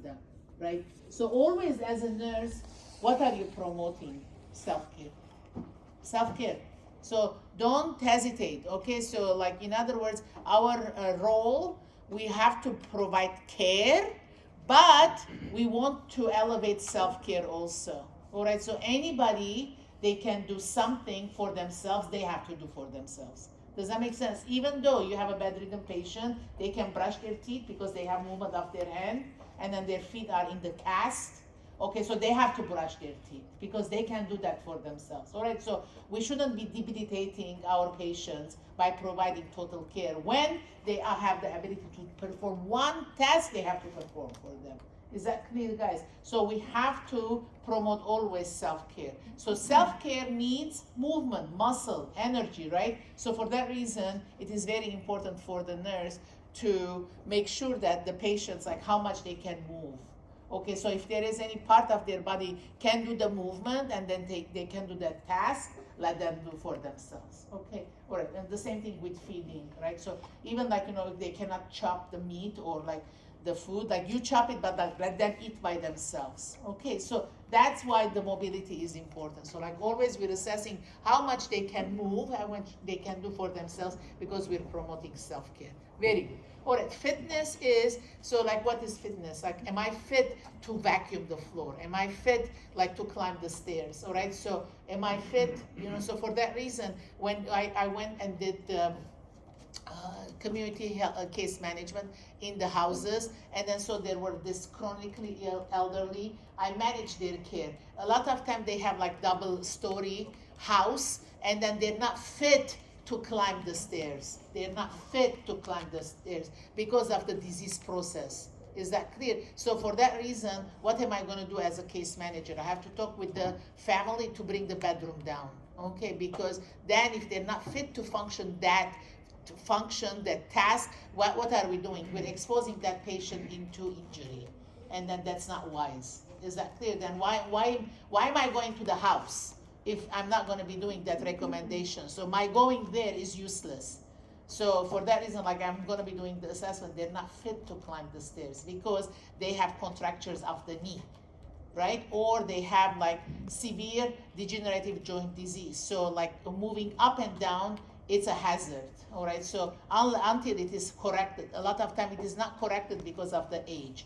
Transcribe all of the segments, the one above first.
them, right? So always as a nurse, what are you promoting? Self-care. Self-care. So don't hesitate, okay? So like in other words, our role, we have to provide care, but we want to elevate self-care also, all right? So anybody, they can do something for themselves, they have to do for themselves. Does that make sense? Even though you have a bedridden patient, they can brush their teeth because they have movement of their hand, and then their feet are in the cast. Okay, so they have to brush their teeth because they can do that for themselves. All right, so we shouldn't be debilitating our patients by providing total care. When they have the ability to perform one task, they have to perform for them. Is that clear, guys? So we have to promote always self-care. So self-care means movement, muscle, energy, right? So for that reason, it is very important for the nurse to make sure that the patients, like how much they can move. Okay, so if there is any part of their body can do the movement and then they can do that task, let them do for themselves. Okay, all right, and the same thing with feeding, right? So even like, if they cannot chop the meat or like the food, like you chop it, but like let them eat by themselves. Okay, so that's why the mobility is important. So like always we're assessing how much they can move, how much they can do for themselves, because we're promoting self-care. Very good. All right, fitness is, so like what is fitness? Like, am I fit to vacuum the floor? Am I fit like to climb the stairs? All right, so am I fit, so for that reason, when I went and did community health, case management in the houses, and then so there were this chronically ill elderly, I managed their care. A lot of time they have like double story house, and then they're not fit to climb the stairs. They're not fit to climb the stairs because of the disease process. Is that clear? So for that reason, what am I going to do as a case manager? I have to talk with the family to bring the bedroom down, okay? Because then if they're not fit to function that task, what are we doing? We're exposing that patient into injury, and then that's not wise. Is that clear? Then why am I going to the house if I'm not going to be doing that recommendation? So my going there is useless. So for that reason, like I'm going to be doing the assessment, they're not fit to climb the stairs because they have contractures of the knee, right? Or they have like severe degenerative joint disease. So like moving up and down, it's a hazard, all right? So until it is corrected, a lot of time it is not corrected because of the age,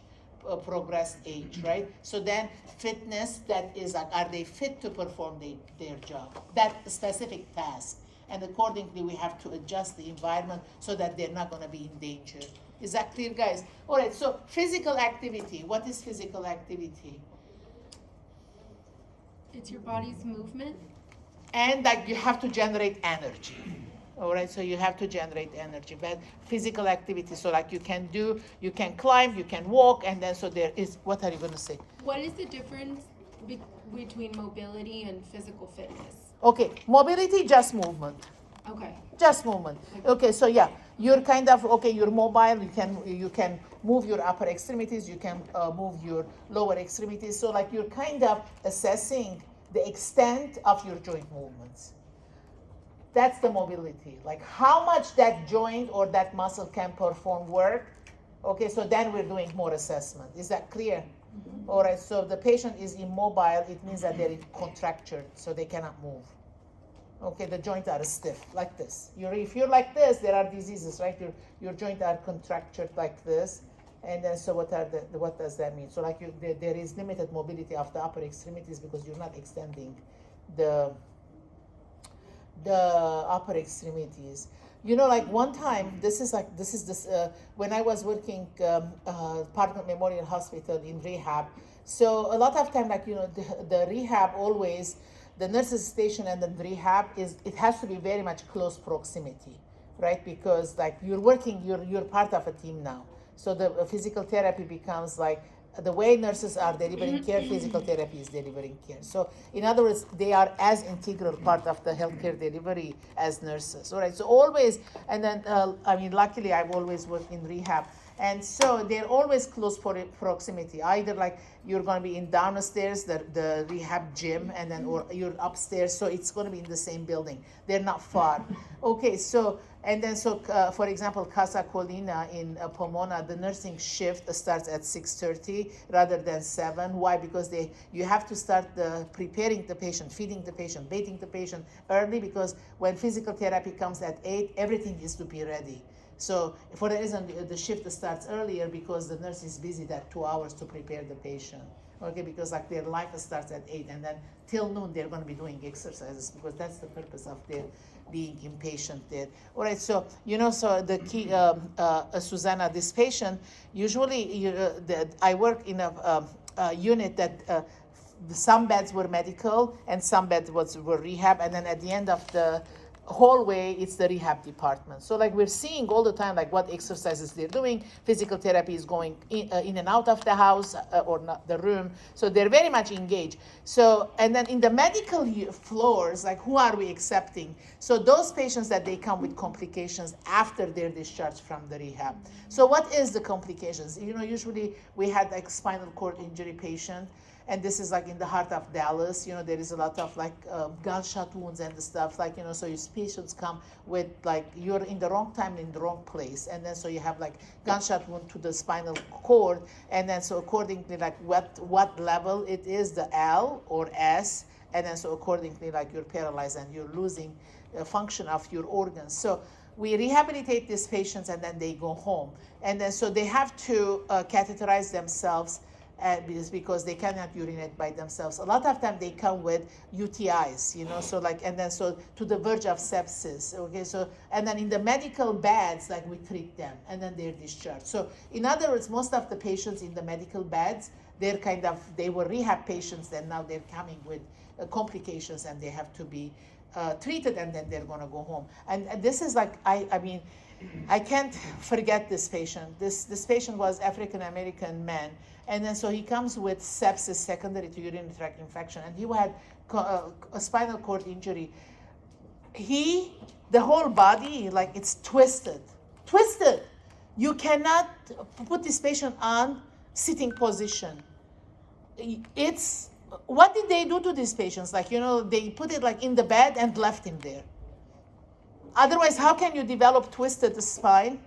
progressed age, right? So then fitness, that is like, are they fit to perform their job, that specific task? And accordingly, we have to adjust the environment so that they're not gonna be in danger. Is that clear, guys? All right, so physical activity. What is physical activity? It's your body's movement. And like you have to generate energy. All right, so you have to generate energy, but physical activity. So like you can climb, you can walk, and then so there is, what are you gonna say? What is the difference between mobility and physical fitness? Okay, mobility, just movement. Okay. Just movement. Okay, so yeah, you're kind of, okay, you're mobile, you can move your upper extremities, you can move your lower extremities. So like you're kind of assessing the extent of your joint movements. That's the mobility, like how much that joint or that muscle can perform work. Okay, so then we're doing more assessment. Is that clear? Mm-hmm. All right, so if the patient is immobile, it means that they're contractured, so they cannot move. Okay, the joints are stiff, like this. If you're like this, there are diseases, right? Your joints are contractured like this, and then so what does that mean? So like there is limited mobility of the upper extremities because you're not extending the upper extremities. Like one time, when I was working Parkland Memorial Hospital in rehab. So a lot of time, like, the rehab always, the nurses station and the rehab it has to be very much close proximity, right? Because like you're part of a team now. So the physical therapy becomes like, the way nurses are delivering care, physical therapy is delivering care. So in other words, they are as integral part of the healthcare delivery as nurses. All right, so always, and then, luckily I've always worked in rehab. And so they're always close proximity. Either like you're going to be in downstairs, the rehab gym, and then or you're upstairs. So it's going to be in the same building. They're not far. Okay, so and then so for example, Casa Colina in Pomona, the nursing shift starts at 6:30 rather than 7. Why? Because you have to start preparing the patient, feeding the patient, bathing the patient early, because when physical therapy comes at 8, everything is to be ready. So for the reason the shift starts earlier, because the nurse is busy that 2 hours to prepare the patient. Okay, because like their life starts at 8, and then till noon they're going to be doing exercises, because that's the purpose of their being inpatient there. All right, so so the key, Susanna, this patient usually I work in a unit that some beds were medical and some beds were rehab, and then at the end of the hallway it's the rehab department. So like we're seeing all the time like what exercises they're doing. Physical therapy is going in and out of the house or not the room, so they're very much engaged. So and then in the medical floors, like who are we accepting? So those patients that they come with complications after their discharge from the rehab. So what is the complications? Usually we had like spinal cord injury patient, and this is like in the heart of Dallas. There is a lot of like gunshot wounds and stuff, like, so your patients come with like, you're in the wrong time, in the wrong place. And then so you have like gunshot wound to the spinal cord. And then so accordingly, like what level it is, the L or S. And then so accordingly, like you're paralyzed and you're losing function of your organs. So we rehabilitate these patients and then they go home. And then so they have to catheterize themselves, because they cannot urinate by themselves. A lot of time they come with UTIs, so like, and then so to the verge of sepsis. Okay, so and then in the medical beds, like we treat them and then they're discharged. So in other words, most of the patients in the medical beds, they were rehab patients, and now they're coming with complications and they have to be treated, and then they're going to go home. And this is like, I mean, I can't forget this patient. This patient was African American man, and then so he comes with sepsis secondary to urinary tract infection, and he had a spinal cord injury. The whole body, like it's twisted. You cannot put this patient on sitting position. What did they do to these patients? Like, they put it like in the bed and left him there. Otherwise, how can you develop twisted spine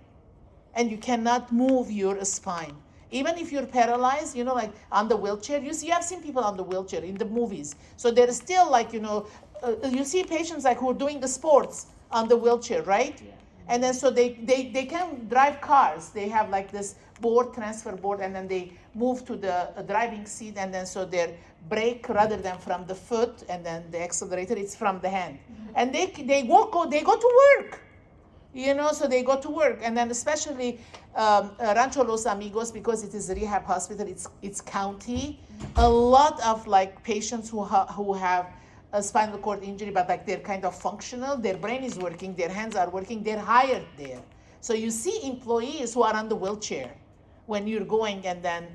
and you cannot move your spine? Even if you're paralyzed, like on the wheelchair, you have seen people on the wheelchair in the movies. So they're still like, you see patients like who are doing the sports on the wheelchair, right? Yeah. And then so they can drive cars. They have like this transfer board, and then they move to the driving seat, and then so their brake, rather than from the foot, and then the accelerator, it's from the hand. Mm-hmm. And they go to work. So they go to work, and then especially Rancho Los Amigos, because it is a rehab hospital, it's county. A lot of like patients who have a spinal cord injury, but like they're kind of functional, their brain is working, their hands are working, they're hired there. So you see employees who are on the wheelchair when you're going, and then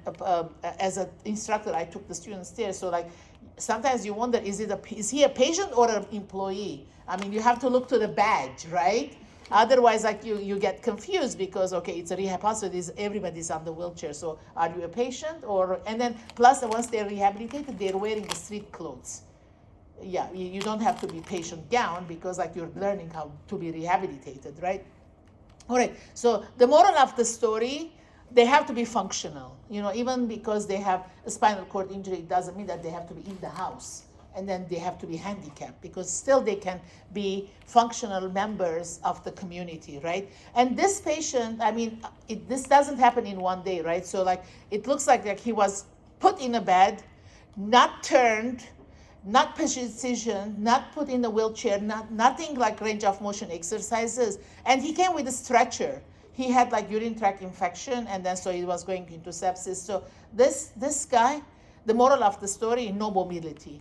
as an instructor, I took the students there. So like sometimes you wonder, is he a patient or an employee? I mean, you have to look to the badge, right? Otherwise, like you get confused, because okay, it's a rehab hospital, everybody's on the wheelchair. So are you a patient and then plus once they're rehabilitated, they're wearing the street clothes. Yeah, you don't have to be patient gown, because like you're learning how to be rehabilitated, right? All right, so the moral of the story, they have to be functional. Even because they have a spinal cord injury, it doesn't mean that they have to be in the house, and then they have to be handicapped, because still they can be functional members of the community, right? And this patient, I mean, this doesn't happen in one day, right? So like it looks like he was put in a bed, not turned, not positioned, not put in a wheelchair, nothing like range of motion exercises. And he came with a stretcher. He had like urinary tract infection, and then so he was going into sepsis. So this guy, the moral of the story, no mobility.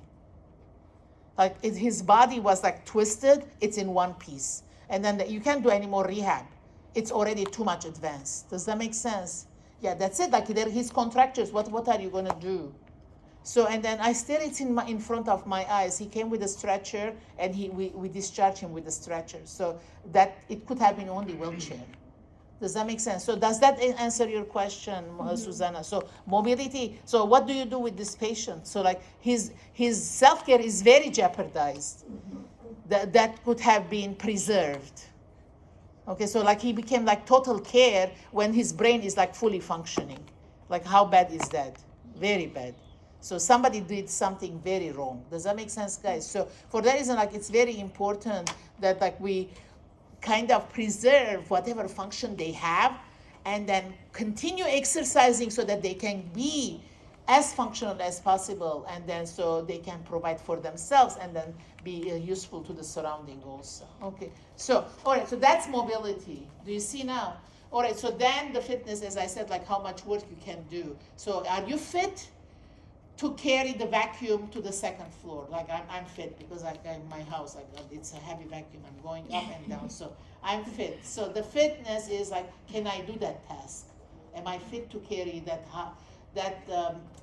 Like his body was like twisted, it's in one piece. And then you can't do any more rehab. It's already too much advanced. Does that make sense? Yeah, that's it. Like his contractures, what are you gonna do? So, and then it's in front of my eyes. He came with a stretcher, and we discharged him with a stretcher. So that it could have been only wheelchair. Does that make sense? So does that answer your question, Susanna? So mobility, so what do you do with this patient? So like his self-care is very jeopardized. That could have been preserved. Okay, so like he became like total care when his brain is like fully functioning. Like how bad is that? Very bad. So somebody did something very wrong. Does that make sense, guys? So for that reason, like it's very important that like we kind of preserve whatever function they have and then continue exercising so that they can be as functional as possible, and then so they can provide for themselves and then be useful to the surrounding also. Okay, so all right, so that's mobility. Do you see now? All right, so then the fitness, as I said, like how much work you can do. So are you fit to carry the vacuum to the second floor? Like I'm fit because in my house, like it's a heavy vacuum. I'm going up and down, so I'm fit. So the fitness is like, can I do that task? Am I fit to carry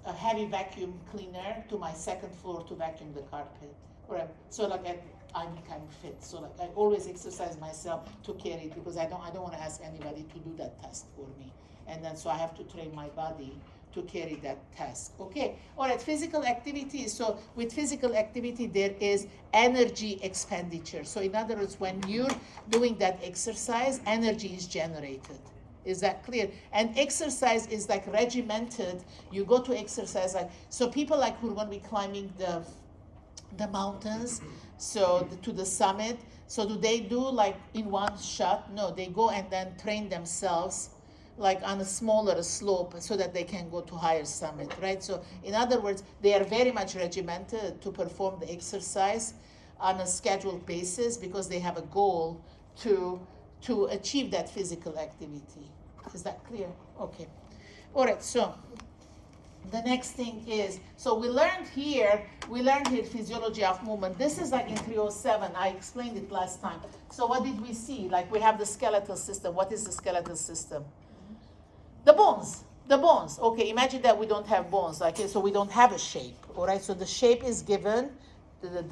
a heavy vacuum cleaner to my second floor to vacuum the carpet? Right. So like I'm fit. So like I always exercise myself to carry it because I don't want to ask anybody to do that task for me, and then so I have to train my body to carry that task. Okay, all right, physical activity. So with physical activity, there is energy expenditure. So in other words, when you're doing that exercise, energy is generated. Is that clear? And exercise is like regimented. You go to exercise, like, so people like who are going to be climbing the mountains, so to the summit, so do they do like in one shot? No, they go and then train themselves like on a smaller slope so that they can go to higher summit, right? So in other words, they are very much regimented to perform the exercise on a scheduled basis because they have a goal to achieve that physical activity. Is that clear? Okay. All right, so the next thing is, so we learned here physiology of movement. This is like in 307. I explained it last time. So what did we see? Like we have the skeletal system. What is the skeletal system? The bones. Okay, imagine that we don't have bones, like so we don't have a shape. All right, so the shape is given. The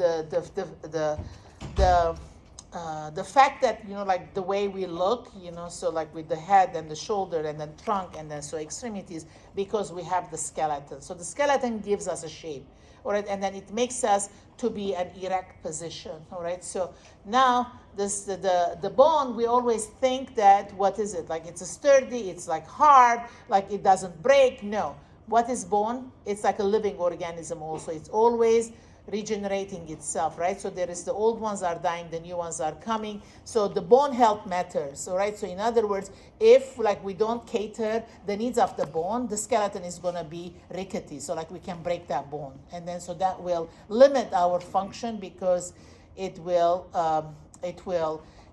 fact that like the way we look, so like with the head and the shoulder and then trunk and then so extremities, because we have the skeleton. So the skeleton gives us a shape. All right, and then it makes us to be an erect position. All right, so now the bone, we always think that, what is it? Like it's a sturdy, it's like hard, like it doesn't break. No. What is bone? It's like a living organism also. It's always regenerating itself, right? So there is the old ones are dying, the new ones are coming. So the bone health matters, all right? So in other words, if like we don't cater the needs of the bone, the skeleton is going to be rickety. So like we can break that bone, and then so that will limit our function because it will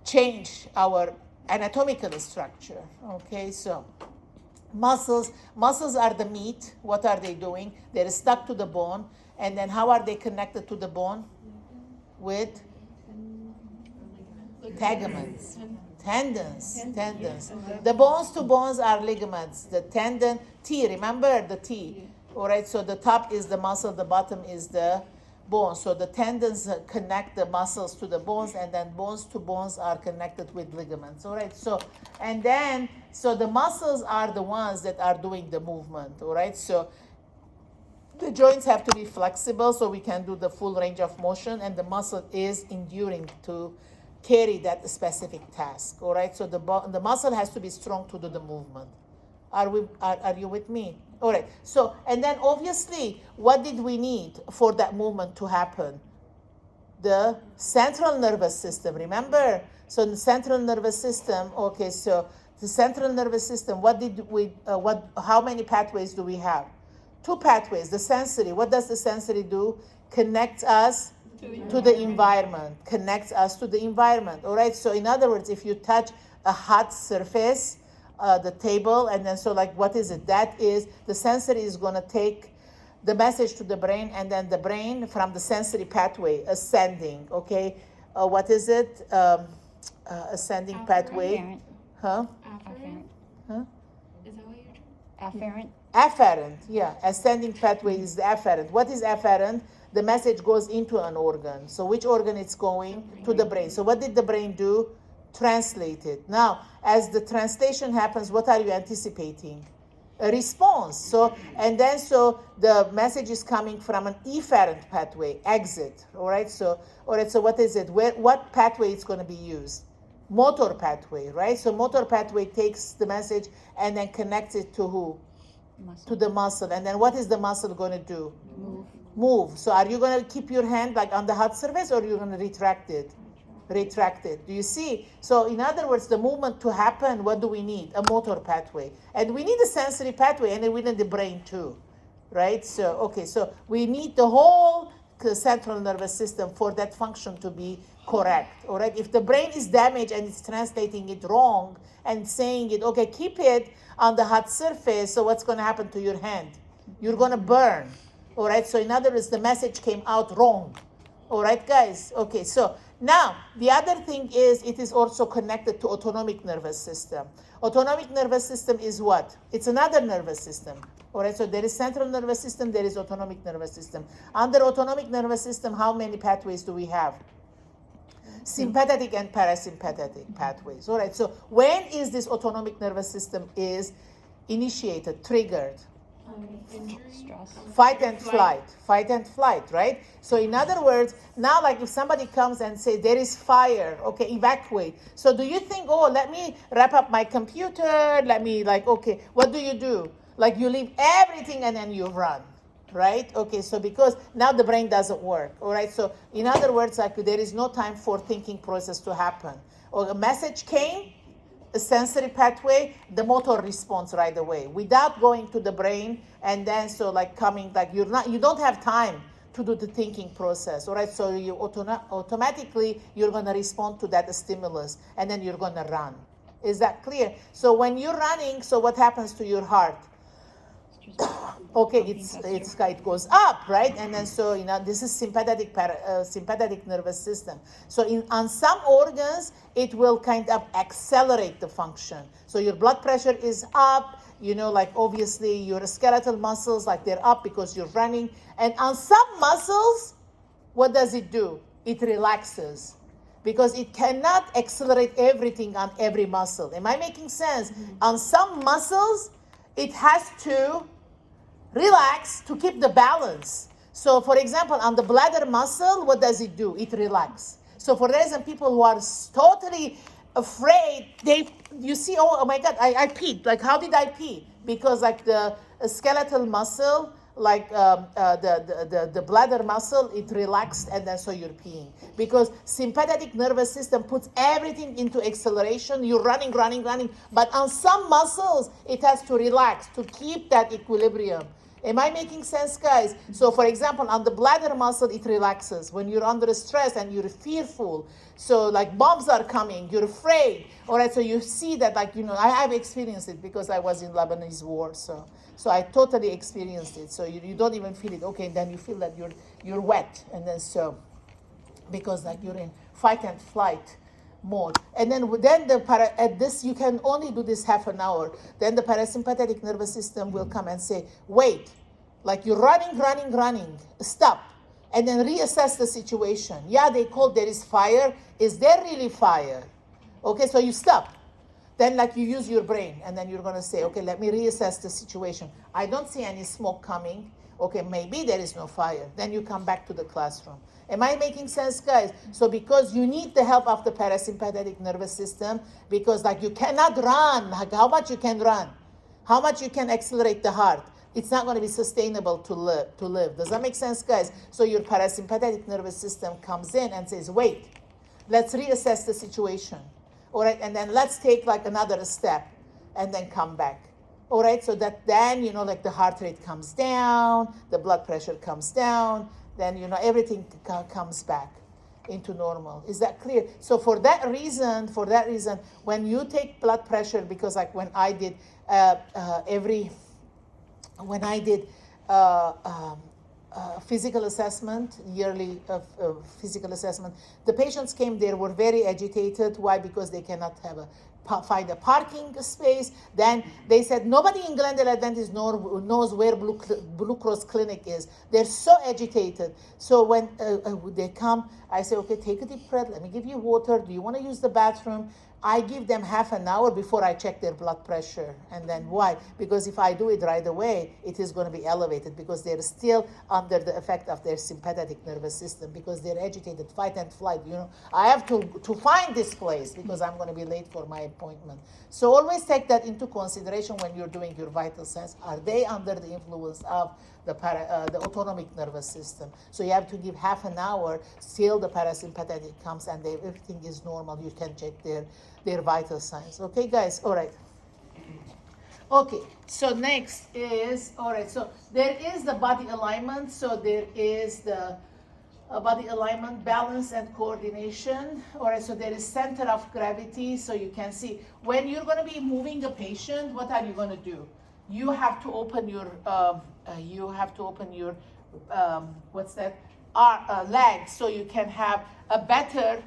change our anatomical structure. Okay, so muscles are the meat. What are they doing? They're stuck to the bone. And then how are they connected to the bone? With ligaments, tendons. The bones to bones are ligaments. The tendon, T, remember the T. All right, so the top is the muscle, the bottom is the bone. So the tendons connect the muscles to the bones, and then bones to bones are connected with ligaments. All right, so and then so the muscles are the ones that are doing the movement. All right, so the joints have to be flexible so we can do the full range of motion, and the muscle is enduring to carry that specific task. All right, so the muscle has to be strong to do the movement. Are you with me? All right, so and then obviously what did we need for that movement to happen? The central nervous system, remember? So the central nervous system, okay, so the central nervous system, how many pathways do we have? 2 pathways. The sensory, what does the sensory do? Connects us to the environment. Connects us to the environment. All right, so in other words, if you touch a hot surface, the table, and then so like what is it? That is, the sensory is going to take the message to the brain, and then the brain from the sensory pathway ascending. Okay, what is it? Ascending pathway. Huh? Afferent. Huh? Is that what you're trying? Afferent. Afferent, yeah. Ascending pathway is the afferent. What is afferent? The message goes into an organ. So which organ it's going? To the brain. So what did the brain do? translate it. Now, as the translation happens, what are you anticipating? A response. So the message is coming from an efferent pathway, exit. All right. So what is it? What pathway is going to be used? Motor pathway, right? So motor pathway takes the message and then connects it to who? Muscle. To the muscle. And then what is the muscle going to do? Move. So are you going to keep your hand like on the hot surface, or you're going to retract it? Retract it. Do you see? So in other words, the movement to happen, what do we need? A motor pathway. And we need a sensory pathway, and then we need the brain too, right? So we need the whole central nervous system for that function to be correct. All right. If the brain is damaged and it's translating it wrong and saying it, okay, keep it on the hot surface, so what's going to happen to your hand? You're going to burn. All right. So in other words, the message came out wrong. All right, guys. Okay. So now the other thing is it is also connected to autonomic nervous system. Autonomic nervous system is what? It's another nervous system. All right, so there is central nervous system, there is autonomic nervous system. Under autonomic nervous system, how many pathways do we have? Sympathetic and parasympathetic pathways. All right, so when is this autonomic nervous system is initiated, triggered? Stress. Fight and flight, right? So in other words, now like if somebody comes and say there is fire, okay, evacuate. So do you think, oh, let me wrap up my computer, okay, what do? Like you leave everything and then you run, right? Okay, so because now the brain doesn't work, all right? So in other words, like there is no time for thinking process to happen. Or a message came, a sensory pathway, the motor responds right away without going to the brain, and then so like coming like you don't have time to do the thinking process. All right, so you automatically you're going to respond to that stimulus, and then you're going to run. Is that clear? So when you're running, so what happens to your heart? Okay, it goes up, right? And then so this is sympathetic nervous system. So on some organs it will kind of accelerate the function. So your blood pressure is up, like obviously your skeletal muscles, like they're up because you're running. And on some muscles, what does it do? It relaxes, because it cannot accelerate everything on every muscle. Am I making sense? Mm-hmm. On some muscles, it has to relax to keep the balance. So for example, on the bladder muscle, what does it do? It relaxes. So for reason, people who are totally afraid, you see, oh my God, I peed. Like, how did I pee? Because like the skeletal muscle, like the bladder muscle, it relaxed, and then so you're peeing. Because sympathetic nervous system puts everything into acceleration. You're running. But on some muscles, it has to relax to keep that equilibrium. Am I making sense, guys? So for example, on the bladder muscle, it relaxes when you're under stress and you're fearful. So like bombs are coming, you're afraid. All right, so you see that, like, I have experienced it because I was in Lebanese war. So I totally experienced it. So you don't even feel it. Okay, and then you feel that you're wet. And then so, because like you're in fight and flight mode. And then at this, you can only do this half an hour. Then the parasympathetic nervous system will come and say, wait, like you're running, stop. And then reassess the situation. Yeah, they called there is fire. Is there really fire? Okay, so you stop. Then like you use your brain, and then you're going to say, okay, let me reassess the situation. I don't see any smoke coming. Okay, maybe there is no fire. Then you come back to the classroom. Am I making sense, guys? So because you need the help of the parasympathetic nervous system, because like you cannot run. Like how much you can run? How much you can accelerate the heart? It's not going to be sustainable to live. Does that make sense, guys? So your parasympathetic nervous system comes in and says, wait, let's reassess the situation. All right, and then let's take like another step and then come back. All right, so that then, like the heart rate comes down, the blood pressure comes down, then, everything comes back into normal. Is that clear? So for that reason, when you take blood pressure, because like when I did physical assessment, yearly physical assessment, the patients came there, were very agitated. Why? Because they cannot have a find a parking space. Then they said nobody in Glendale Adventist knows where Blue Cross Clinic is. They're so agitated. So when they come, I say, okay, take a deep breath. Let me give you water. Do you want to use the bathroom? I give them half an hour before I check their blood pressure. And then why? Because if I do it right away, it is going to be elevated because they're still under the effect of their sympathetic nervous system because they're agitated, fight and flight. I have to find this place because I'm going to be late for my appointment. So always take that into consideration when you're doing your vital signs. Are they under the influence of the autonomic nervous system? So you have to give half an hour till the parasympathetic comes and everything is normal. You can check their vital signs. Okay, guys? All right. Okay, so next is, all right, so there is the body alignment. So there is the body alignment, balance, and coordination. All right, so there is center of gravity. So you can see when you're going to be moving a patient, what are you going to do? You have to open your, what's that? Legs, so you can have a better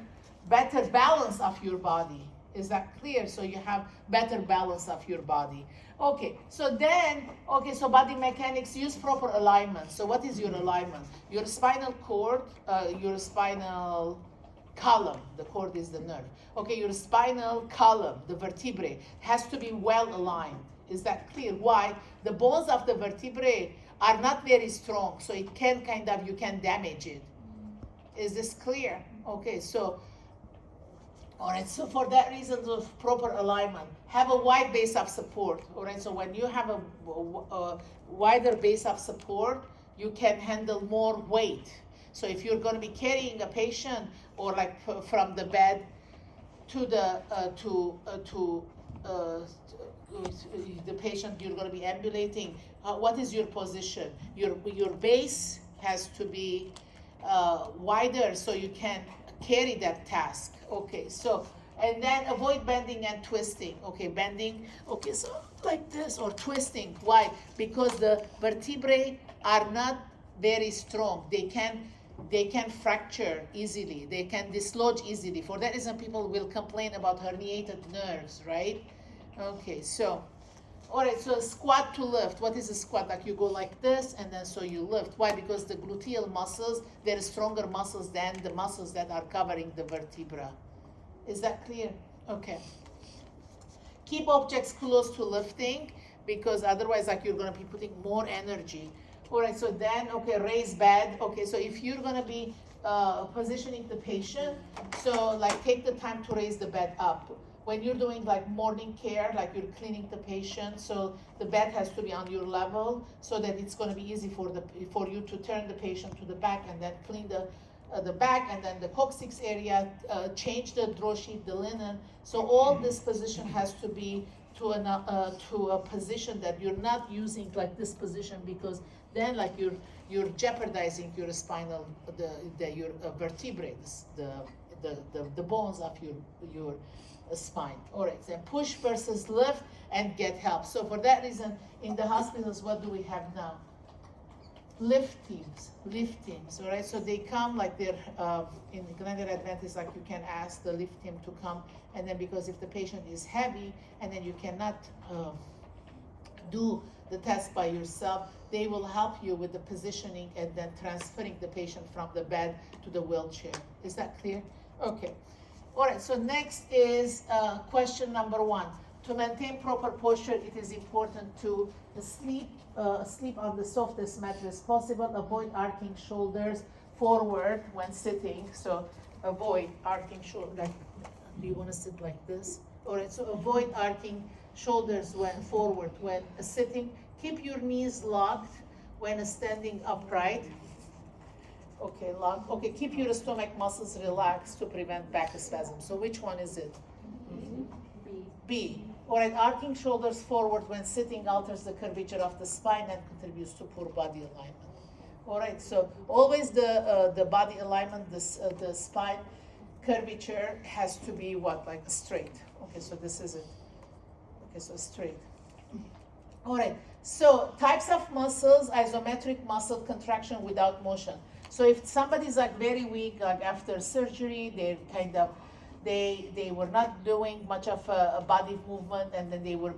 balance of your body. Is that clear? So you have better balance of your body. Okay, so body mechanics, use proper alignment. So what is your alignment? Your spinal cord, your spinal column, the cord is the nerve. Okay, your spinal column, the vertebrae, has to be well aligned. Is that clear? Why? The bones of the vertebrae are not very strong, so it can you can damage it. Is this clear? Okay, so, all right, so for that reason, the proper alignment. Have a wide base of support, all right? So when you have a wider base of support, you can handle more weight. So if you're going to be carrying a patient or like from the bed to the the patient you're going to be ambulating, what is your position? Your base has to be wider so you can carry that task. Okay, so, and then avoid bending and twisting. Okay, bending, okay, so like this, or twisting. Why? Because the vertebrae are not very strong. They can fracture easily. They can dislodge easily. For that reason, people will complain about herniated nerves, right? Okay, so, all right, so squat to lift. What is a squat? Like you go like this, and then so you lift. Why? Because the gluteal muscles, they're stronger muscles than the muscles that are covering the vertebra. Is that clear? Okay. Keep objects close to lifting, because otherwise, like you're gonna be putting more energy. All right, so then, okay, raise bed. Okay, so if you're gonna be positioning the patient, so like take the time to raise the bed up. When you're doing like morning care, like you're cleaning the patient, so the bed has to be on your level so that it's going to be easy for you to turn the patient to the back and then clean the back and then the coccyx area, change the draw sheet, the linen. So all this position has to be to a position that you're not using like this position, because then like you're jeopardizing your spinal, your vertebrae, the bones of your spine. All right, then push versus lift and get help. So for that reason, in the hospitals, what do we have now? Lift teams, all right? So they come like they're, in Glendale Adventist, like you can ask the lift team to come, and then because if the patient is heavy, and then you cannot do the test by yourself, they will help you with the positioning and then transferring the patient from the bed to the wheelchair. Is that clear? Okay. All right, so next is question number 1. To maintain proper posture, it is important to sleep on the softest mattress possible. Avoid arcing shoulders forward when sitting. So avoid arcing shoulders. Do you want to sit like this? All right, so avoid arcing shoulders when forward when sitting. Keep your knees locked when standing upright. Okay, lock. Okay, keep your stomach muscles relaxed to prevent back spasm. So which one is it? B. All right, arcing shoulders forward when sitting alters the curvature of the spine and contributes to poor body alignment. All right, so always the body alignment, the spine curvature has to be what? Like straight. Okay, so this is it. Okay, so straight. All right, so types of muscles: isometric muscle contraction without motion. So if somebody's like very weak, like after surgery, they're kind of they were not doing much of a body movement, and then they were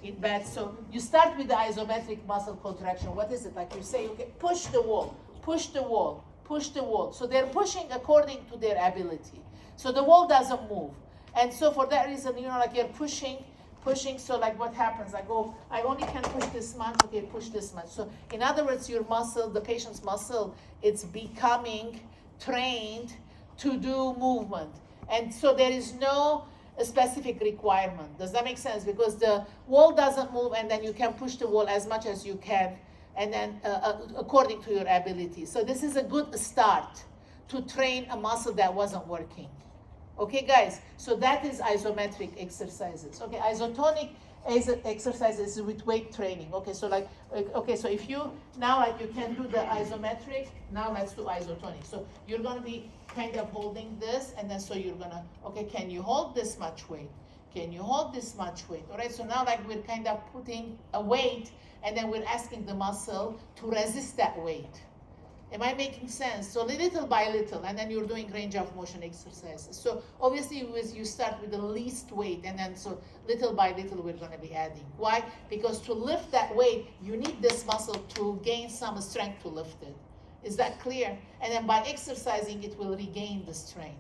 in bed. So you start with the isometric muscle contraction. What is it? Like you say, okay, push the wall, push the wall, push the wall. So they're pushing according to their ability. So the wall doesn't move. And so for that reason, like you're pushing, so like what happens? I go, I only can push this much, okay, push this much. So in other words, your muscle, the patient's muscle, it's becoming trained to do movement. And so there is no specific requirement. Does that make sense? Because the wall doesn't move, and then you can push the wall as much as you can, and then according to your ability. So this is a good start to train a muscle that wasn't working. Okay, guys, so that is isometric exercises. Okay, isotonic exercises with weight training. Okay, so like, okay, so if you, now like you can do the isometric, now let's do isotonic. So you're gonna be kind of holding this, and then so you're gonna, okay, can you hold this much weight? Can you hold this much weight? All right, so now like we're kind of putting a weight, and then we're asking the muscle to resist that weight. Am I making sense? So little by little, and then you're doing range of motion exercises. So obviously you start with the least weight, and then so little by little we're gonna be adding. Why? Because to lift that weight, you need this muscle to gain some strength to lift it. Is that clear? And then by exercising, it will regain the strength.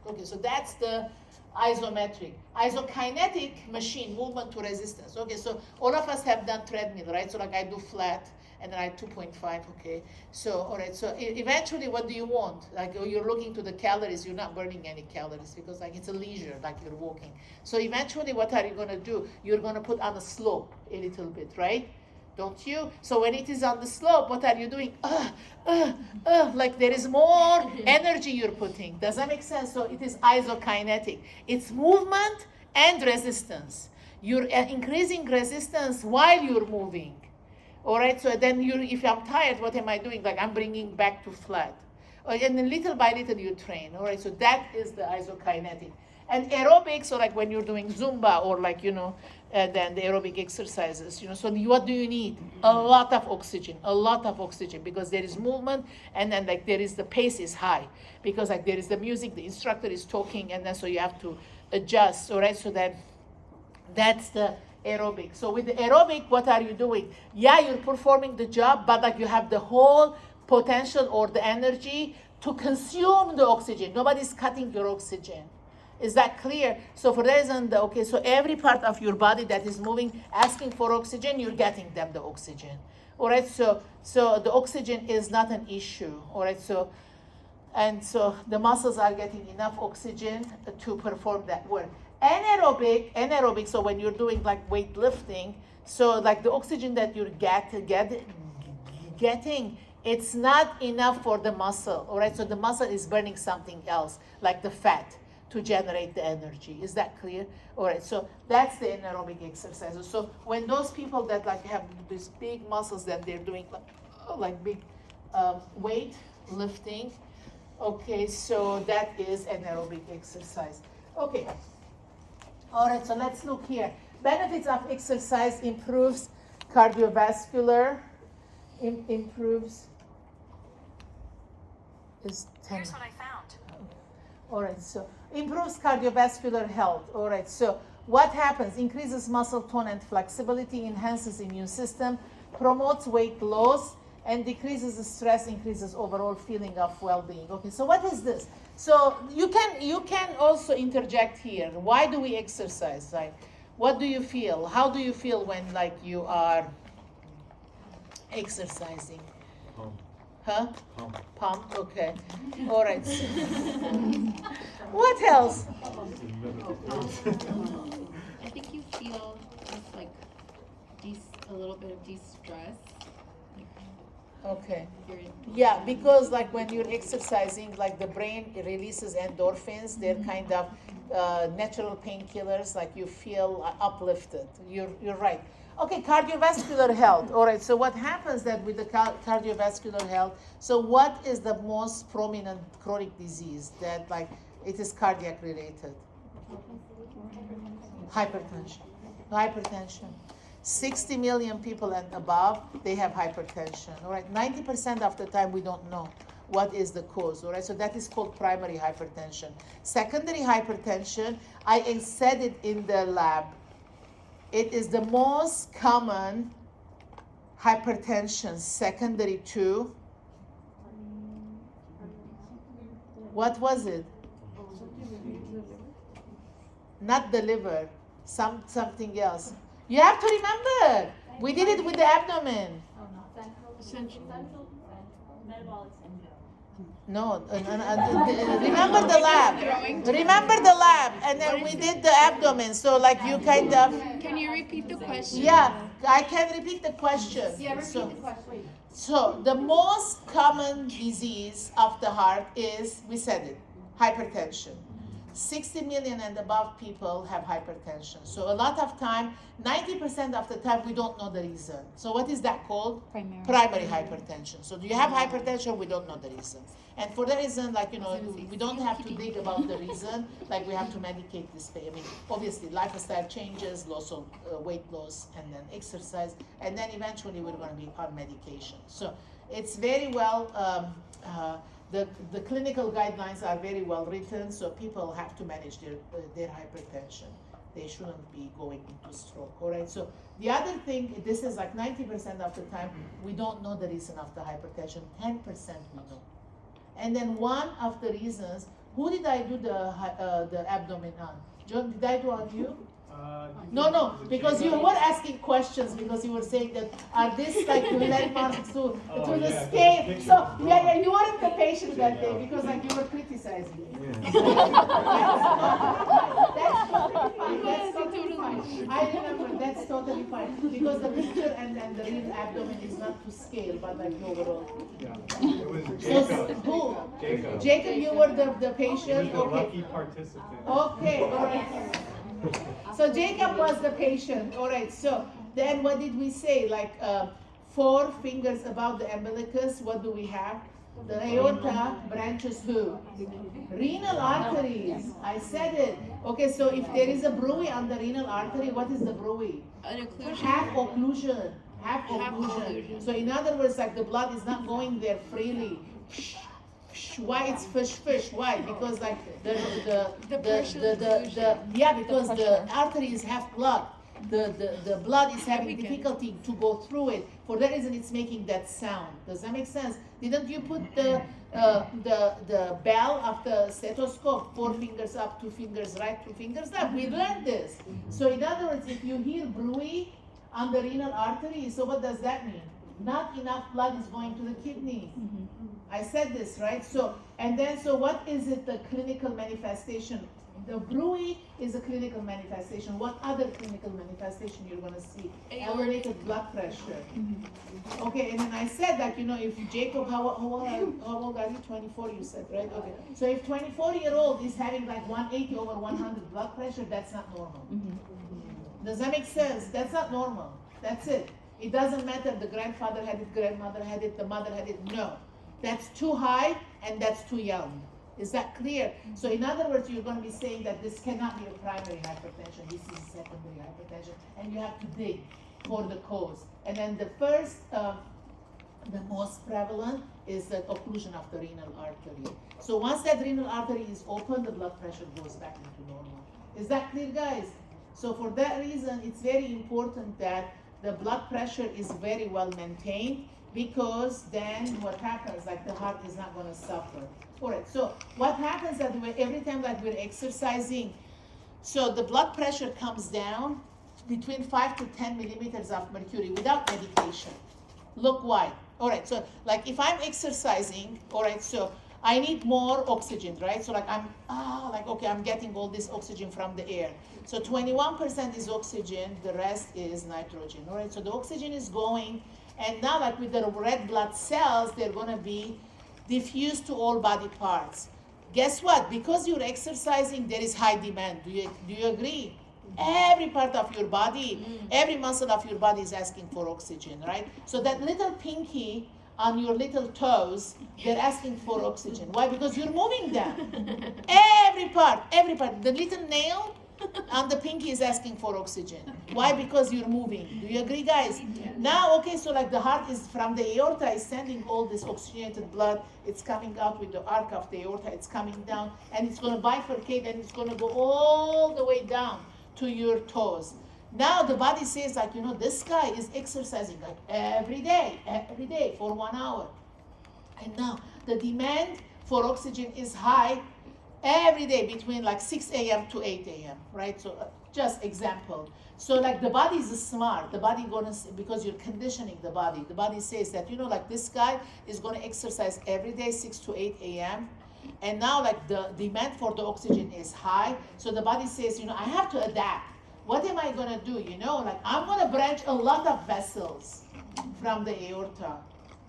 Okay, so that's the isometric. Isokinetic machine, movement to resistance. Okay, so all of us have done treadmill, right? So like I do flat, and then I 2.5, okay? So, all right, so eventually what do you want? Like you're looking to the calories, you're not burning any calories because like it's a leisure, like you're walking. So eventually what are you gonna do? You're gonna put on a slope a little bit, right? Don't you? So when it is on the slope, what are you doing? Like there is more energy you're putting. Does that make sense? So it is isokinetic. It's movement and resistance. You're increasing resistance while you're moving. All right, so then if I'm tired, what am I doing? Like I'm bringing back to flat. And then little by little you train. All right, so that is the isokinetic. And aerobics, so like when you're doing Zumba or like, and then the aerobic exercises, so what do you need? A lot of oxygen, because there is movement, and then like there is the pace is high, because like there is the music, the instructor is talking, and then so you have to adjust. All right, so that's the aerobic. So with the aerobic, what are you doing? Yeah, you're performing the job, but like you have the whole potential or the energy to consume the oxygen. Nobody's cutting your oxygen. Is that clear? So for that reason, okay, so every part of your body that is moving, asking for oxygen, you're getting them the oxygen. All right, so the oxygen is not an issue. All right, so the muscles are getting enough oxygen to perform that work. Anaerobic, so when you're doing like weightlifting, so like the oxygen that you're getting, it's not enough for the muscle, all right? So the muscle is burning something else, like the fat, to generate the energy. Is that clear? All right, so that's the anaerobic exercises. So when those people that like have these big muscles that they're doing like big weight lifting, okay, so that is anaerobic exercise. Okay. All right, so let's look here. Benefits of exercise: improves cardiovascular, improves. Here's what I found. All right, so improves cardiovascular health. All right, so what happens? Increases muscle tone and flexibility, enhances immune system, promotes weight loss, and decreases the stress, increases overall feeling of well-being. Okay, so what is this? So you can also interject here. Why do we exercise? Like, what do you feel? How do you feel when like you are exercising? Pump. Huh? Pump. Okay. All right. What else? I think you feel just like a little bit of de-stress. Okay. Yeah, because like when you're exercising, like the brain releases endorphins. They're kind of natural painkillers. Like you feel uplifted. You're right. Okay, cardiovascular health. All right. So what happens that with the cardiovascular health? So what is the most prominent chronic disease that like it is cardiac related? Hypertension. 60 million people and above, they have hypertension. All right, 90% of the time we don't know what is the cause, all right? So that is called primary hypertension. Secondary hypertension, I said it in the lab. It is the most common hypertension secondary to, what was it? Not the liver, something else. You have to remember, we did it with the abdomen. No, remember the lab. Remember the lab, and then we did the abdomen. So like you kind of. Can you repeat the question? Yeah, I can repeat the question. Yeah, repeat the question. So the most common disease of the heart is, we said it, hypertension. 60 million and above people have hypertension. So a lot of time, 90% of the time, we don't know the reason. So what is that called? Primary hypertension. So do you have hypertension? We don't know the reason. And for that reason, like, we don't have to dig about the reason, like we have to medicate this pain. I mean, obviously, lifestyle changes, loss of weight loss, and then exercise, and then eventually we're going to be on medication. So it's very well, the clinical guidelines are very well written, so people have to manage their hypertension. They shouldn't be going into stroke, all right? So the other thing, this is like 90% of the time, we don't know the reason of the hypertension, 10% we know. And then one of the reasons, who did I do the abdomen on? John, did I do on you? No, because you were asking questions, because you were saying that are this like landmarks to the scale. So yeah, you weren't the patient that day because like you were criticizing me. That's totally fine. That's totally fine. I remember, that's totally fine because the picture and the real abdomen is not to scale, but like overall. Yeah. It was So Jacob. who? Jacob. Jacob, you were the He was patient. the Okay. lucky participant. Okay, all right. So Jacob was the patient. All right. So then what did we say? Like 4 fingers above the umbilicus. What do we have? The aorta branches who? Renal arteries. I said it. Okay. So if there is a bruit on the renal artery, what is the bruit? An occlusion. Half occlusion. Half occlusion. So in other words, like the blood is not going there freely. Why it's fish? Why? Because like because the artery is half blood. The blood is having difficulty to go through it. For that reason, it's making that sound. Does that make sense? Didn't you put the bell of the stethoscope, 4 fingers up, 2 fingers right, 2 fingers left? We learned this. So in other words, if you hear bruit on the renal artery, so what does that mean? Not enough blood is going to the kidney. I said this, right? So what is it, the clinical manifestation? The bruit is a clinical manifestation. What other clinical manifestation you're going to see? Elevated blood pressure. Okay, and then I said that, if Jacob, how old are you? 24, you said, right? Okay. So if 24-year-old is having like 180 over 100 blood pressure, that's not normal. Does that make sense? That's not normal. That's it. It doesn't matter the grandfather had it, grandmother had it, the mother had it. No. That's too high and that's too young. Is that clear? So in other words, you're going to be saying that this cannot be a primary hypertension, this is secondary hypertension, and you have to dig for the cause. And then the first, the most prevalent is the occlusion of the renal artery. So once that renal artery is open, the blood pressure goes back into normal. Is that clear, guys? So for that reason, it's very important that the blood pressure is very well maintained, because then what happens, like the heart is not going to suffer. All right, so what happens that every time that we're exercising, so the blood pressure comes down between 5 to 10 millimeters of mercury without medication. Look why. All right, so like if I'm exercising, all right, so I need more oxygen, right? So like I'm getting all this oxygen from the air. So 21% is oxygen, the rest is nitrogen, all right? So the oxygen is going, and now like with the red blood cells, they're gonna be diffused to all body parts. Guess what? Because you're exercising, there is high demand. Do you agree? Every part of your body, every muscle of your body is asking for oxygen, right? So that little pinky on your little toes, they're asking for oxygen. Why? Because you're moving them. Every part. The little nail, And the pinky is asking for oxygen. Why? Because you're moving. Do you agree, guys? Now, okay, so like the heart is from the aorta is sending all this oxygenated blood. It's coming out with the arc of the aorta. It's coming down, and it's going to bifurcate, and it's going to go all the way down to your toes. Now the body says, like, this guy is exercising like every day for 1 hour. And now the demand for oxygen is high every day between like 6 a.m. to 8 a.m., right? So just example. So like the body is smart. The body because you're conditioning the body. The body says that, like this guy is going to exercise every day 6 to 8 a.m. And now like the demand for the oxygen is high. So the body says, I have to adapt. What am I going to do? Like I'm going to branch a lot of vessels from the aorta.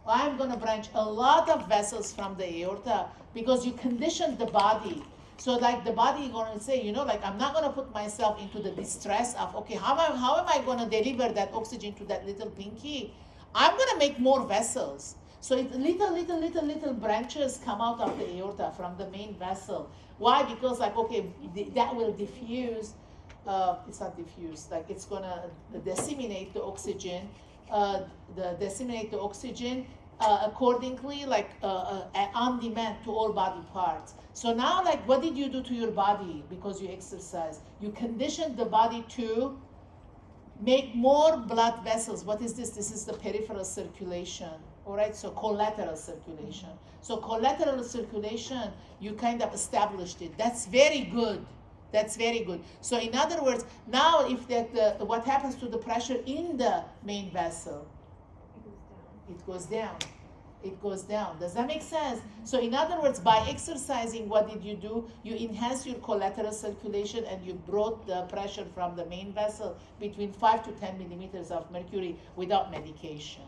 I'm going to branch a lot of vessels from the aorta because you conditioned the body. So like the body is going to say, like I'm not going to put myself into the distress of, okay, how am I going to deliver that oxygen to that little pinky? I'm going to make more vessels. So little branches come out of the aorta from the main vessel. Why? Because like, okay, that will diffuse. It's not diffuse, like it's gonna disseminate the oxygen, accordingly, like on demand to all body parts. So now, like, what did you do to your body because you exercise? You conditioned the body to make more blood vessels. What is this? This is the peripheral circulation. All right, so collateral circulation. So collateral circulation, you kind of established it. That's very good. That's very good. So in other words, now if what happens to the pressure in the main vessel? It goes down. It goes down. Does that make sense? So in other words, by exercising, what did you do? You enhance your collateral circulation and you brought the pressure from the main vessel between 5 to 10 millimeters of mercury without medication.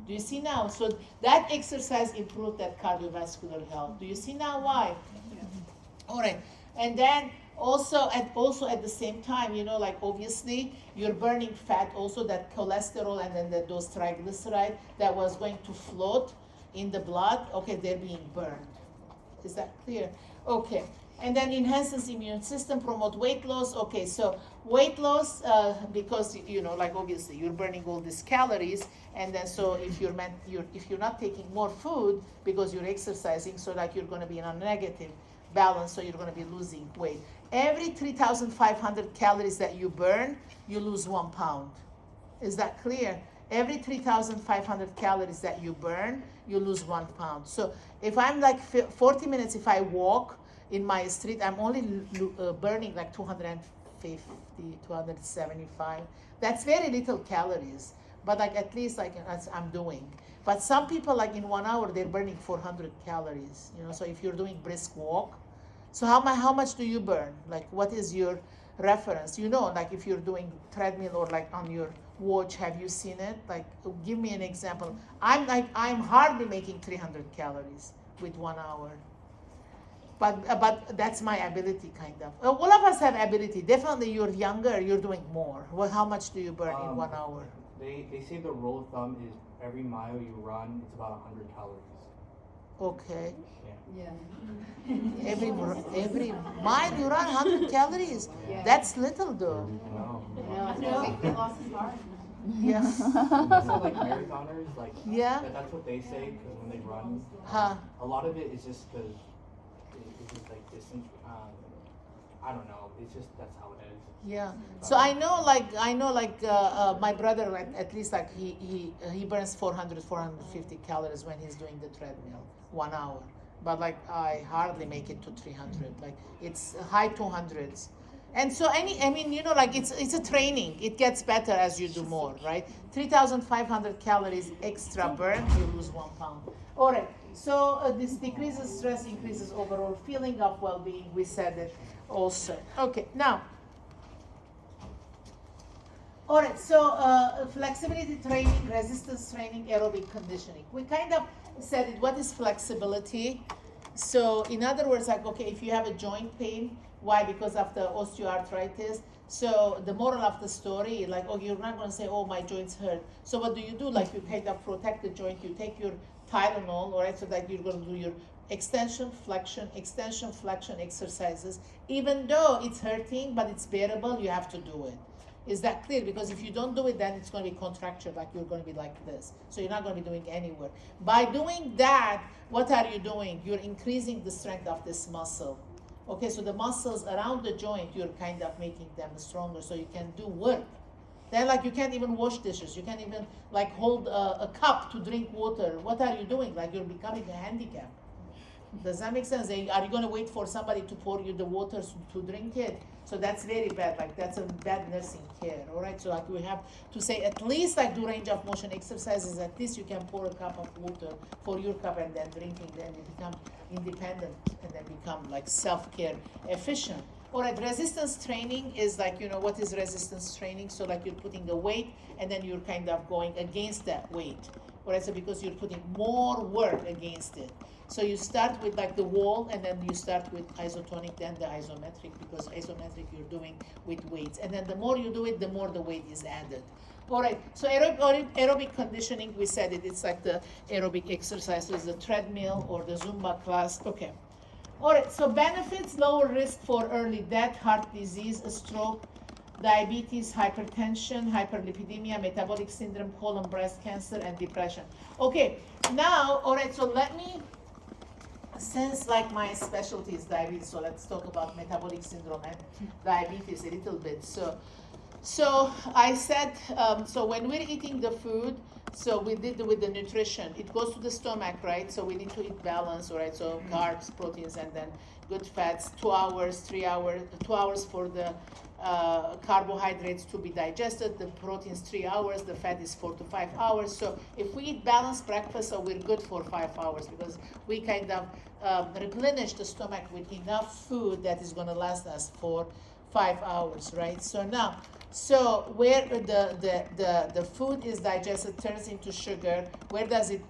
Do you see now? So that exercise improved that cardiovascular health. Do you see now why? Yeah. All right. And then also at the same time, like obviously you're burning fat, also that cholesterol and then those triglycerides that was going to float in the blood, okay, they're being burned. Is that clear? Okay. And then enhances immune system, promote weight loss. Okay, so weight loss, because like obviously you're burning all these calories, and then so if you're not taking more food because you're exercising, so like you're going to be in a negative balance, so you're going to be losing weight. Every 3,500 calories that you burn, you lose 1 pound. Is that clear? Every 3,500 calories that you burn, you lose 1 pound. So if I'm like 40 minutes, if I walk in my street, I'm only burning like 250, 275. That's very little calories, but like at least like I'm doing. But some people like in 1 hour, they're burning 400 calories, so if you're doing brisk walk, so how much do you burn? Like what is your reference? Like if you're doing treadmill or like on your watch, have you seen it? Like give me an example. I'm hardly making 300 calories with 1 hour. But that's my ability, kind of. All of us have ability. Definitely you're younger, you're doing more. Well, how much do you burn in 1 hour? They say the rule of thumb is every mile you run, it's about 100 calories. Okay. Yeah. Every mile you run 100 calories. Yeah. That's little though. No. Weight loss is hard. Yeah. That's what, like marathoners, like Yeah. that's what they say, because when they run, Huh. a lot of it is just because it's just like distance. I don't know. It's just that's how it is. Yeah. So I know like my brother at least like he burns 450 calories when he's doing the treadmill 1 hour. But like I hardly make it to 300. Like it's high 200s. And so like it's a training. It gets better as you do more, right? 3,500 calories extra burn, you lose 1 pound. All right. So this decreases stress, increases overall feeling of well-being. We said it also. Okay. Now. All right. So flexibility training, resistance training, aerobic conditioning. We kind of said it. What is flexibility? So in other words, like okay, if you have a joint pain. Why? Because of the osteoarthritis. So the moral of the story, like, oh, you're not going to say, oh, my joints hurt. So what do? Like you kind of protect the joint. You take your Tylenol, all right, so that you're going to do your extension, flexion exercises. Even though it's hurting, but it's bearable, you have to do it. Is that clear? Because if you don't do it, then it's going to be contracture, like you're going to be like this. So you're not going to be doing any work. By doing that, what are you doing? You're increasing the strength of this muscle. Okay, so the muscles around the joint, you're kind of making them stronger so you can do work. Then like you can't even wash dishes. You can't even like hold a cup to drink water. What are you doing? Like you're becoming a handicap. Does that make sense? Are you going to wait for somebody to pour you the water to drink it? So that's very bad. Like that's a bad nursing care. All right. So like we have to say at least like do range of motion exercises. At least you can pour a cup of water for your cup and then drinking. Then you become independent and then become like self-care efficient. All right. Resistance training is like, you know, what is resistance training? So like you're putting a weight and then you're kind of going against that weight. All right. So because you're putting more work against it. So you start with like the wall and then you start with isotonic, then the isometric, because isometric you're doing with weights. And then the more you do it, the more the weight is added. All right, so aerobic conditioning, we said it's like the aerobic exercise, so it's the treadmill or the Zumba class. Okay. All right, so benefits, lower risk for early death, heart disease, stroke, diabetes, hypertension, hyperlipidemia, metabolic syndrome, colon, breast cancer, and depression. Okay, now, all right, so let me, since like my specialty is diabetes, so let's talk about metabolic syndrome and diabetes a little bit. So I said, so when we're eating the food, so we did with the nutrition, it goes to the stomach, right? So we need to eat balance, all right? So carbs, proteins, and then good fats, 2 hours, 3 hours, 2 hours for the carbohydrates to be digested, the proteins 3 hours, the fat is 4 to 5 hours. So if we eat balanced breakfast, so we're good for 5 hours because we kind of replenish the stomach with enough food that is going to last us for 5 hours, right? So now, so where the food is digested turns into sugar. Where does it?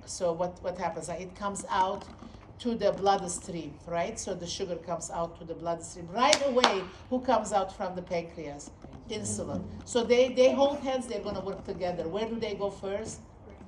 So what happens? It comes out to the bloodstream, right? So the sugar comes out to the bloodstream right away. Who comes out from the pancreas? Insulin. So they hold hands. They're going to work together. Where do they go first?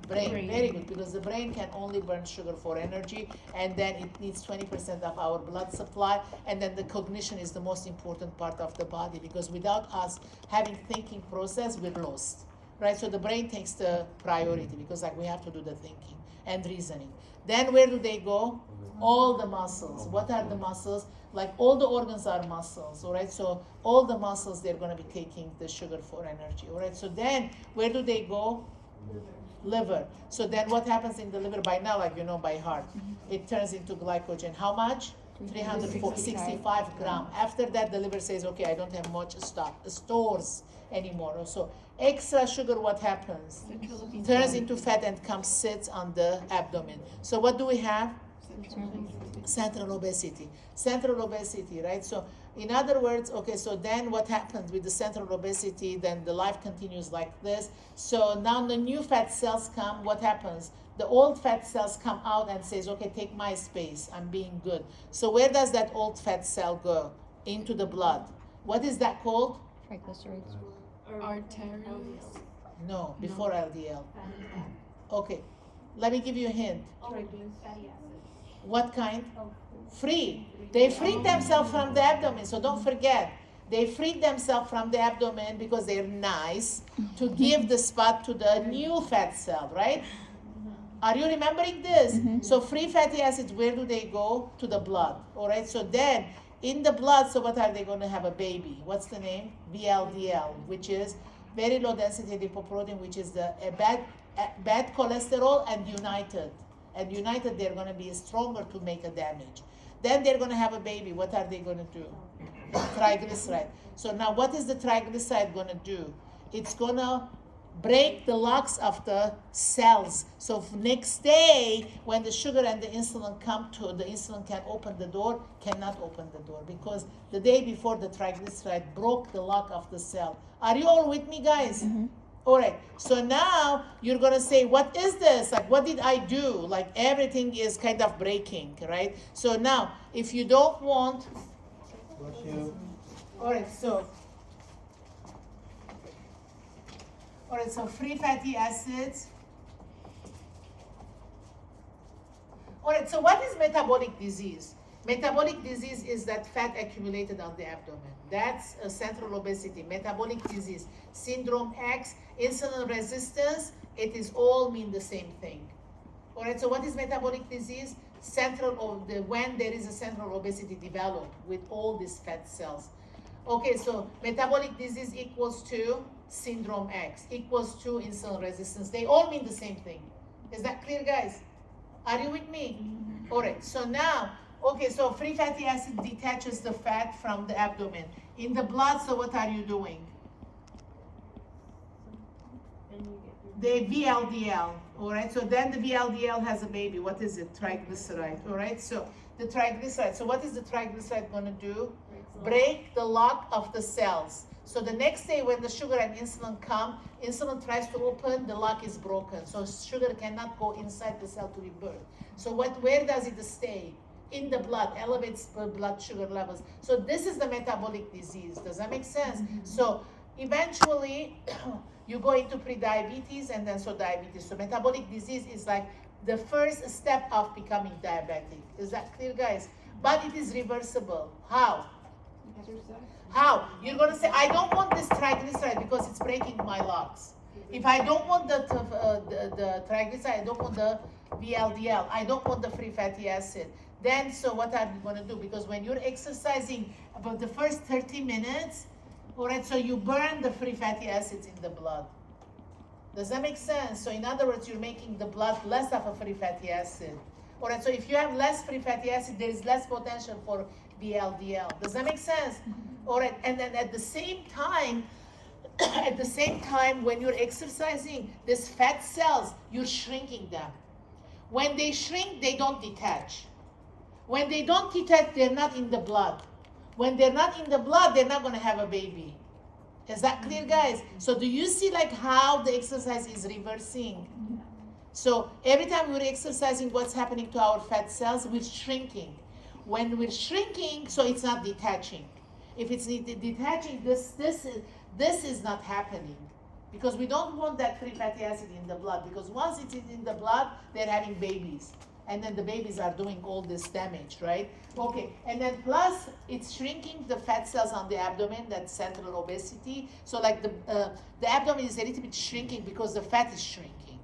Brain. Very good, because the brain can only burn sugar for energy, and then it needs 20% of our blood supply, and then the cognition is the most important part of the body, because without us having thinking process, we're lost, right? So the brain takes the priority, because like we have to do the thinking and reasoning. Then where do they go? All the muscles. What are the muscles? Like all the organs are muscles, all right? So all the muscles, they're going to be taking the sugar for energy, all right? So then where do they go? Liver. So then what happens in the liver? By now, like you know, by heart, it turns into glycogen. How much? 365 grams. After that, the liver says, okay, I don't have much stores anymore. So extra sugar, what happens? Turns into fat and sits on the abdomen. So what do we have? Central obesity. Central obesity, right? So in other words, okay, so then what happens with the central obesity? Then the life continues like this. So now the new fat cells come. What happens? The old fat cells come out and says, okay, take my space. I'm being good. So where does that old fat cell go? Into the blood. What is that called? Triglycerides. Arterials. No, before LDL. Okay, let me give you a hint. What kind? Free. They freed themselves from the abdomen, so don't forget. They freed themselves from the abdomen because they're nice to give the spot to the new fat cell, right? Are you remembering this? So free fatty acids, where do they go? To the blood, all right? So then in the blood, so what are they going to have? A baby. What's the name? VLDL, which is very low density lipoprotein, which is the bad cholesterol and united. And united, they're going to be stronger to make a damage. Then they're going to have a baby. What are they going to do? Triglyceride. So now what is the triglyceride going to do? It's going to break the locks of the cells. So next day, when the sugar and the insulin come to, the insulin can open the door, cannot open the door, because the day before the triglyceride broke the lock of the cell. Are you all with me, guys? All right, so now you're going to say, what is this? Like, what did I do? Like, everything is kind of breaking, right? So now, if you don't want... All right, so free fatty acids All right, so what is metabolic disease? Metabolic disease is that fat accumulated on the abdomen. That's a central obesity, metabolic disease, syndrome X, insulin resistance, it is all mean the same thing. All right, so what is metabolic disease? When there is a central obesity developed with all these fat cells. Okay, so metabolic disease equals to syndrome X, equals to insulin resistance. They all mean the same thing. Is that clear, guys? Are you with me? All right, so now, okay, so free fatty acid detaches the fat from the abdomen. In the blood, so what are you doing? The VLDL, all right? So then the VLDL has a baby. What is it? Triglyceride, all right? So the triglyceride. So what is the triglyceride going to do? Break the lock of the cells. So the next day when the sugar and insulin come, insulin tries to open, the lock is broken. So sugar cannot go inside the cell to be burned. So where does it stay? In the blood, elevates blood sugar levels. So this is the metabolic disease. Does that make sense? So eventually, you go into pre-diabetes and then so diabetes. So metabolic disease is like the first step of becoming diabetic. Is that clear, guys? But it is reversible. How? How? You're going to say, I don't want this triglyceride because it's breaking my locks. If I don't want the triglyceride, I don't want the VLDL, I don't want the free fatty acid. Then, so what are you going to do? Because when you're exercising about the first 30 minutes, all right, so you burn the free fatty acids in the blood. Does that make sense? So in other words, you're making the blood less of a free fatty acid. All right, so if you have less free fatty acid, there is less potential for VLDL. Does that make sense? All right, and then at the same time, when you're exercising, these fat cells, you're shrinking them. When they shrink, they don't detach. When they don't detach, they're not in the blood. When they're not in the blood, they're not going to have a baby. Is that clear, guys? So do you see like how the exercise is reversing? So every time we're exercising, what's happening to our fat cells? We're shrinking. When we're shrinking, so it's not detaching. If it's detaching, this is not happening. Because we don't want that free fatty acid in the blood. Because once it's in the blood, they're having babies. And then the babies are doing all this damage, right? Okay, and then plus it's shrinking the fat cells on the abdomen, that's central obesity. So like the abdomen is a little bit shrinking because the fat is shrinking.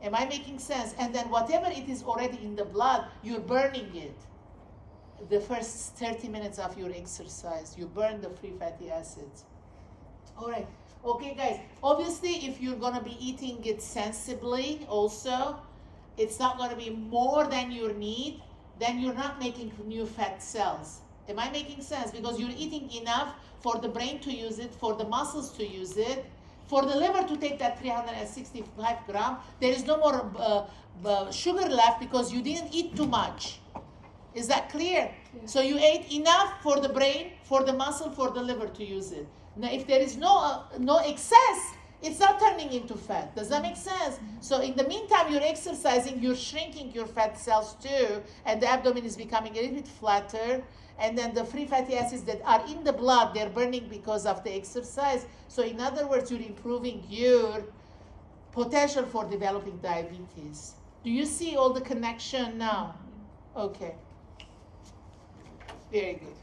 Am I making sense? And then whatever it is already in the blood, you're burning it. The first 30 minutes of your exercise, you burn the free fatty acids. All right, okay guys, obviously if you're gonna be eating it sensibly also, it's not going to be more than your need, then you're not making new fat cells. Am I making sense? Because you're eating enough for the brain to use it, for the muscles to use it, for the liver to take that 365 grams. There is no more sugar left because you didn't eat too much. Is that clear? Yeah. So you ate enough for the brain, for the muscle, for the liver to use it. Now, if there is no excess, it's not turning into fat. Does that make sense? So in the meantime, you're exercising, you're shrinking your fat cells too, and the abdomen is becoming a little bit flatter, and then the free fatty acids that are in the blood, they're burning because of the exercise. So in other words, you're improving your potential for developing diabetes. Do you see all the connection now? Okay. Very good.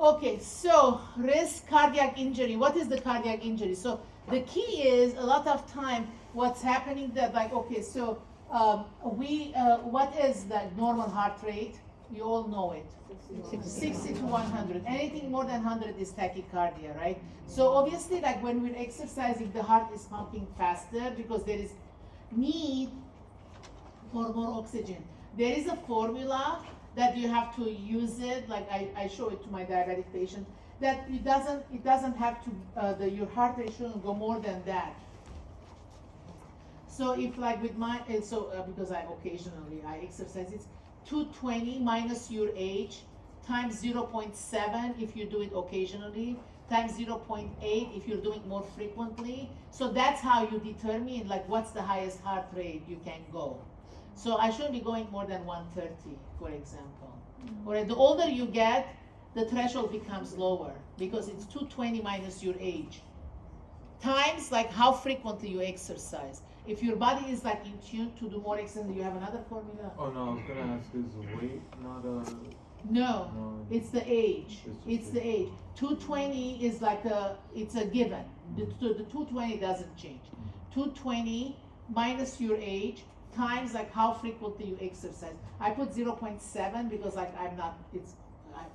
Okay, so risk cardiac injury. What is the cardiac injury? So the key is a lot of time what's happening that like, okay, so what is the normal heart rate? You all know it. 60 to 100. Anything more than 100 is tachycardia, right? So obviously like when we're exercising, the heart is pumping faster because there is need for more oxygen. There is a formula that you have to use it, like I show it to my diabetic patient, that it doesn't have to, your heart rate shouldn't go more than that. So if like with my, because I exercise, it's 220 minus your age times 0.7 if you do it occasionally, times 0.8 if you're doing more frequently. So that's how you determine like what's the highest heart rate you can go. So I shouldn't be going more than 130, for example. All right, the older you get, the threshold becomes lower because it's 220 minus your age. Times like how frequently you exercise. If your body is like in tune to do more exercise, do you have another formula? Oh no, I was gonna ask, is weight not a? No, No. it's the age. It's It's just the age. 220 is like it's a given. The 220 doesn't change. 220 minus your age times like how frequently you exercise. I put 0.7 because like I'm not,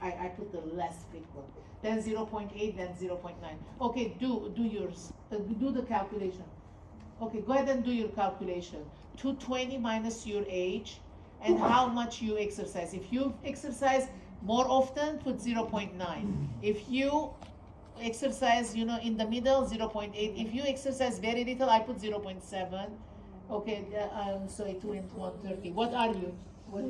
I put the less frequent. Then 0.8, then 0.9. Okay, do yours. Do the calculation. Okay, go ahead and do your calculation. 220 minus your age and how much you exercise. If you exercise more often, put 0.9. If you exercise, in the middle, 0.8. If you exercise very little, I put 0.7. Okay, so 2 and 130. What are you? What